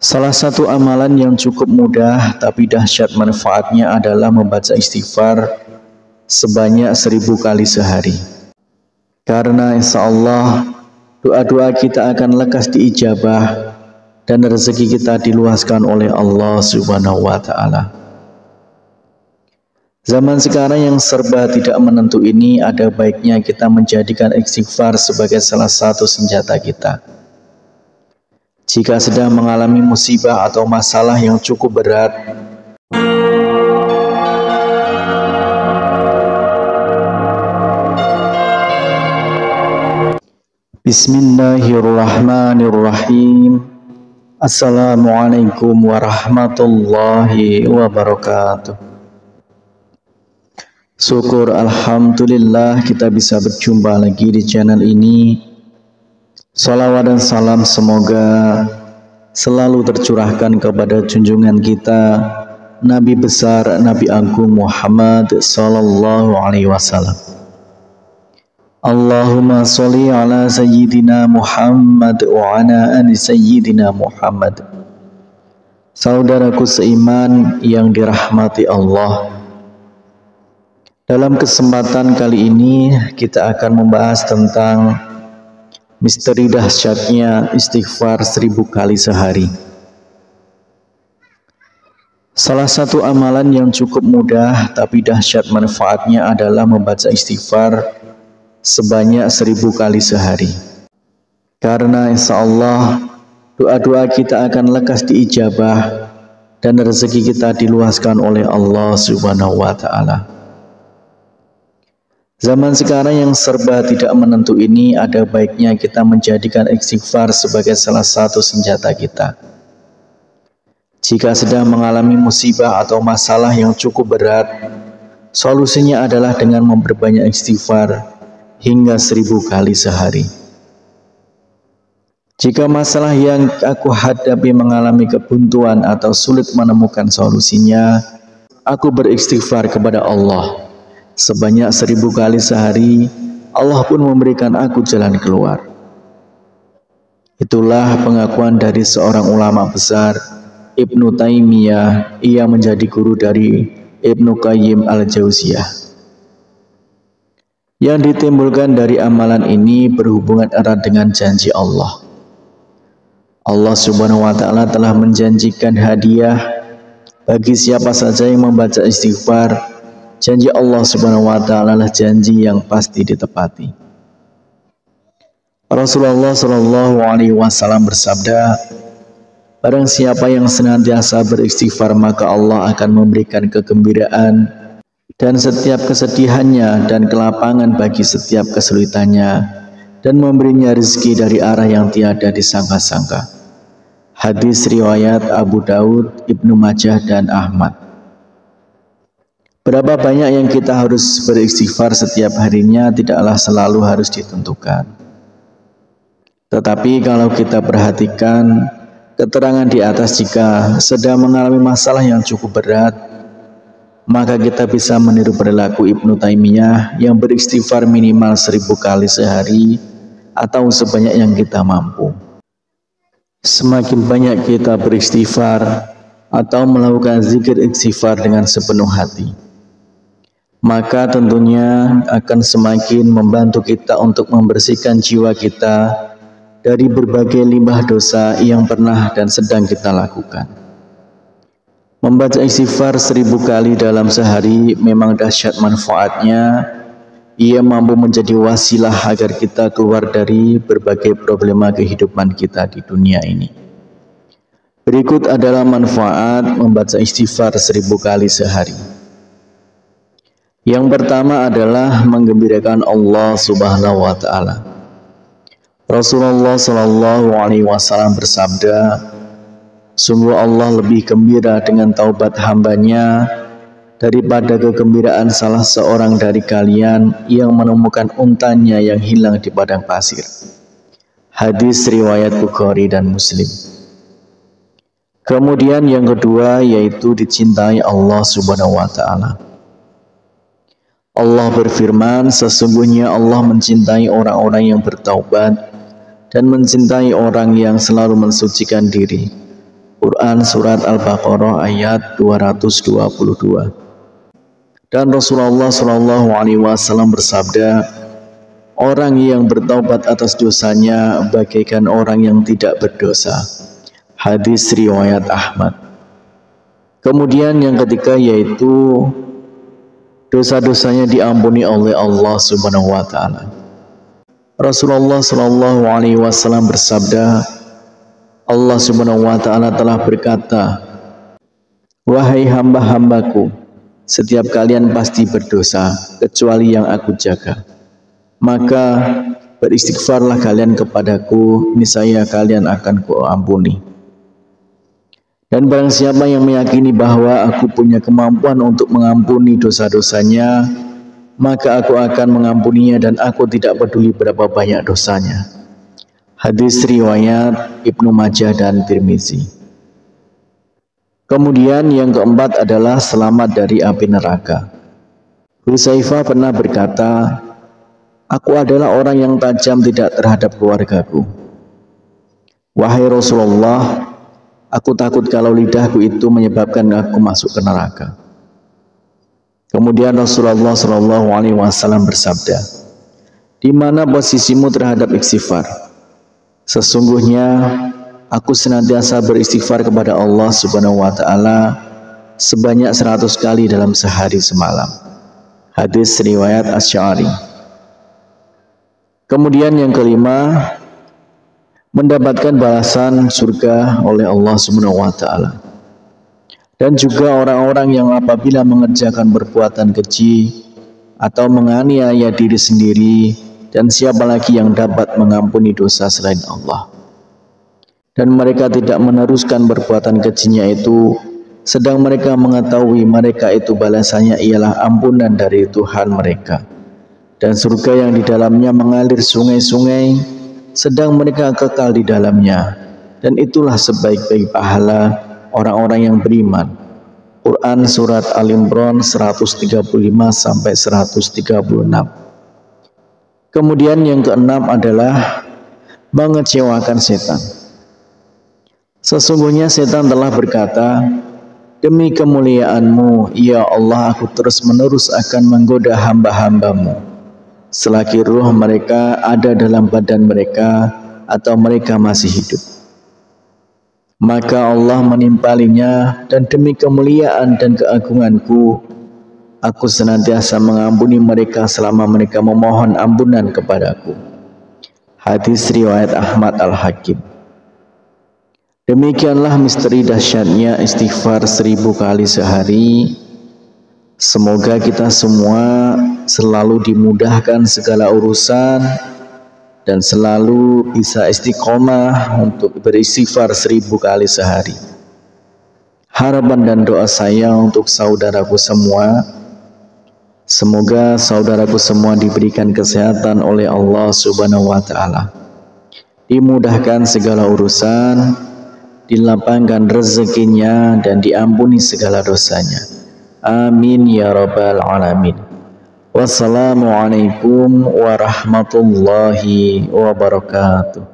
Salah satu amalan yang cukup mudah tapi dahsyat manfaatnya adalah membaca istighfar sebanyak 1000 kali sehari. Karena insya Allah doa-doa kita akan lekas diijabah dan rezeki kita diluaskan oleh Allah Subhanahu wa Ta'ala. Zaman sekarang yang serba tidak menentu ini, ada baiknya kita menjadikan istighfar sebagai salah satu senjata kita. Jika sedang mengalami musibah atau masalah yang cukup berat, Bismillahirrahmanirrahim. Assalamualaikum warahmatullahi wabarakatuh. Syukur alhamdulillah kita bisa berjumpa lagi di channel ini. Salawat dan salam semoga selalu tercurahkan kepada junjungan kita Nabi besar, Nabi Agung Muhammad sallallahu alaihi wasallam. Allahumma sholli ala sayyidina Muhammad wa ala ali sayyidina Muhammad. Saudaraku seiman yang dirahmati Allah, dalam kesempatan kali ini kita akan membahas tentang misteri dahsyatnya istighfar 1000 kali sehari. Salah satu amalan yang cukup mudah tapi dahsyat manfaatnya adalah membaca istighfar sebanyak 1000 kali sehari. Karena insya Allah doa-doa kita akan lekas diijabah dan rezeki kita diluaskan oleh Allah Subhanahu wa Ta'ala. Zaman sekarang yang serba tidak menentu ini, ada baiknya kita menjadikan istighfar sebagai salah satu senjata kita. Jika sedang mengalami musibah atau masalah yang cukup berat, solusinya adalah dengan memperbanyak istighfar hingga 1000 kali sehari. Jika masalah yang aku hadapi mengalami kebuntuan atau sulit menemukan solusinya, aku beristighfar kepada Allah sebanyak 1000 kali sehari. Allah pun memberikan aku jalan keluar. Itulah pengakuan dari seorang ulama besar, Ibnu Taimiyah. Ia menjadi guru dari Ibnu Qayyim al-Jauziyah. Yang ditimbulkan dari amalan ini berhubungan erat dengan janji Allah. Allah Subhanahu wa Ta'ala telah menjanjikan hadiah bagi siapa saja yang membaca istighfar. Janji Allah Subhanahu wa Ta'ala adalah janji yang pasti ditepati. Rasulullah Shallallahu alaihi wasallam bersabda, barang siapa yang senantiasa beristighfar maka Allah akan memberikan kegembiraan dan setiap kesedihannya dan kelapangan bagi setiap kesulitannya dan memberinya rezeki dari arah yang tiada disangka-sangka. Hadis riwayat Abu Daud, Ibnu Majah dan Ahmad. Berapa banyak yang kita harus beristighfar setiap harinya tidaklah selalu harus ditentukan. Tetapi kalau kita perhatikan keterangan di atas, jika sedang mengalami masalah yang cukup berat, maka kita bisa meniru perilaku Ibnu Taimiyah yang beristighfar minimal 1000 kali sehari atau sebanyak yang kita mampu. Semakin banyak kita beristighfar atau melakukan zikir istighfar dengan sepenuh hati, maka tentunya akan semakin membantu kita untuk membersihkan jiwa kita dari berbagai limbah dosa yang pernah dan sedang kita lakukan. Membaca istighfar 1000 kali dalam sehari memang dahsyat manfaatnya. Ia mampu menjadi wasilah agar kita keluar dari berbagai problema kehidupan kita di dunia ini. Berikut adalah manfaat membaca istighfar 1000 kali sehari. Yang pertama adalah menggembirakan Allah Subhanahu wa Ta'ala. Rasulullah Shallallahu alaihi wasallam bersabda, sungguh Allah lebih gembira dengan taubat hambanya daripada kegembiraan salah seorang dari kalian yang menemukan untanya yang hilang di padang pasir. Hadis riwayat Bukhari dan Muslim. Kemudian yang kedua yaitu dicintai Allah Subhanahu wa Ta'ala. Allah berfirman, sesungguhnya Allah mencintai orang-orang yang bertaubat dan mencintai orang yang selalu mensucikan diri. Quran Surat Al-Baqarah ayat 222. Dan Rasulullah SAW bersabda, orang yang bertaubat atas dosanya bagaikan orang yang tidak berdosa. Hadis riwayat Ahmad. Kemudian yang ketiga yaitu dosa-dosanya diampuni oleh Allah Subhanahu wa taala. Rasulullah SAW bersabda, Allah Subhanahu wa taala telah berkata, wahai hamba-hambaku, setiap kalian pasti berdosa kecuali yang aku jaga. Maka beristighfarlah kalian kepadaku, niscaya kalian akan kuampuni. Dan barang siapa yang meyakini bahwa aku punya kemampuan untuk mengampuni dosa-dosanya, maka aku akan mengampuninya dan aku tidak peduli berapa banyak dosanya. Hadis riwayat Ibnu Majah dan Tirmizi. Kemudian yang keempat adalah selamat dari api neraka. Hudzaifah pernah berkata, aku adalah orang yang tajam tidak terhadap keluargaku. Wahai Rasulullah, aku takut kalau lidahku itu menyebabkan aku masuk ke neraka. Kemudian Rasulullah SAW bersabda, di mana posisimu terhadap istighfar? Sesungguhnya aku senantiasa beristighfar kepada Allah Subhanahu wa taala sebanyak 100 kali dalam sehari semalam. Hadis riwayat Asy'ari. Kemudian yang kelima, mendapatkan balasan surga oleh Allah Subhanahu wa taala. Dan juga orang-orang yang apabila mengerjakan perbuatan keji atau menganiaya diri sendiri, dan siapa lagi yang dapat mengampuni dosa selain Allah. Dan mereka tidak meneruskan perbuatan kejinya itu, sedang mereka mengetahui mereka itu balasannya ialah ampunan dari Tuhan mereka. Dan surga yang di dalamnya mengalir sungai-sungai, sedang mereka kekal di dalamnya. Dan itulah sebaik-baik pahala orang-orang yang beriman. Quran Surat Al-Imran 135-136. Kemudian yang keenam adalah mengecewakan setan. Sesungguhnya setan telah berkata, demi kemuliaan-Mu, ya Allah, aku terus-menerus akan menggoda hamba-hamba-Mu selagi ruh mereka ada dalam badan mereka atau mereka masih hidup. Maka Allah menimpalinya, dan demi kemuliaan dan keagungan-Ku, aku senantiasa mengampuni mereka selama mereka memohon ampunan kepadaku. Hadis riwayat Ahmad Al-Hakim. Demikianlah misteri dahsyatnya istighfar 1000 kali sehari. Semoga kita semua selalu dimudahkan segala urusan dan selalu bisa istiqomah untuk beristighfar 1000 kali sehari. Harapan dan doa saya untuk saudaraku semua, semoga saudaraku semua diberikan kesehatan oleh Allah Subhanahu wa taala, dimudahkan segala urusan, dilapangkan rezekinya, dan diampuni segala dosanya. Amin ya rabbal alamin. Wassalamualaikum warahmatullahi wabarakatuh.